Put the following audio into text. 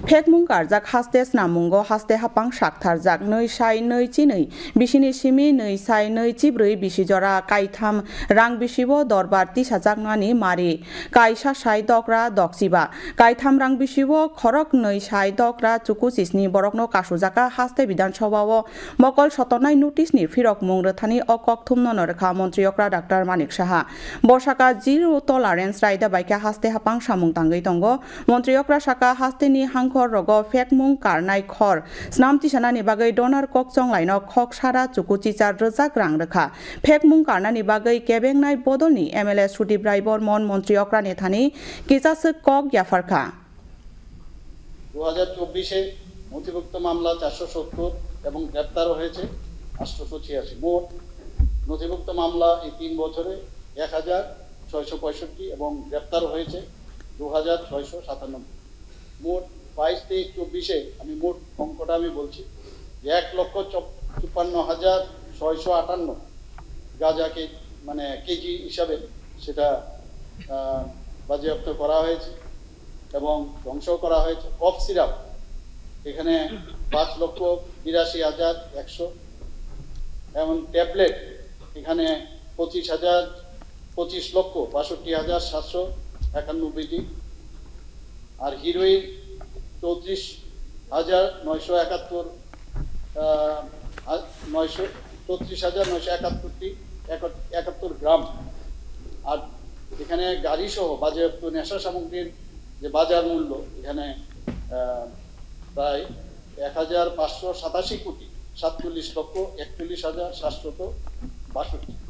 Phekmung karjak haste snamungo haste hapang shaktarjak noi sai noi chinui bisini simi noi sai noi chibrui bisijora kaitham rang bisibo dorbar 30,000 nani mari kaisa sai dokra dokchiba kaitham rang bisibo khorok noi sai dokra chuku sisni borokno kasujaka haste Bidhan Sabha o mokol sotonai notice ni firok mungrethani okok thumno norekha Mantri Okra Dr. Manik Saha Borsaka zero tolerance raida baika haste hapang samung tangei tongo Mantri Okra Saka haste ni hangkhor rogo phekmung karnai khor snamti sanani bagai donor kokchong laino khok sara chuku chichar rojak rang rekha phekmung karnani bagai kebengnai bodolni MLA Sudip Rai Bormon Mantri Okra nethani kisasuk kok yafarkha 2024 নথিভুক্ত মামলা 470 এবং গ্রেপ্তার হয়েছে 886 মোট নথিভুক্ত মামলা এই 3 বছরে 1665 এবং গ্রেপ্তার হয়েছে 2697 মোট 22-24 আমি মোট অঙ্কটা আমি বলছি 1,54,658 গাঁজাকে মানে কেজি হিসাবে সেটা বাজেয়াপ্ত করা হয়েছে এবং ধ্বংস করা হয়েছে কফ সিরাপ এখানে 5,82,100 এবং ট্যাবলেট এখানে 25,62,791টি আর হিরোইন 34,971 গ্রাম আর এখানে গাড়ি সহ বাজেয়াপ্ত নেশা সামগ্রীর যে বাজার মূল্য এখানে প্রায় 1,587 কোটি 47,41,762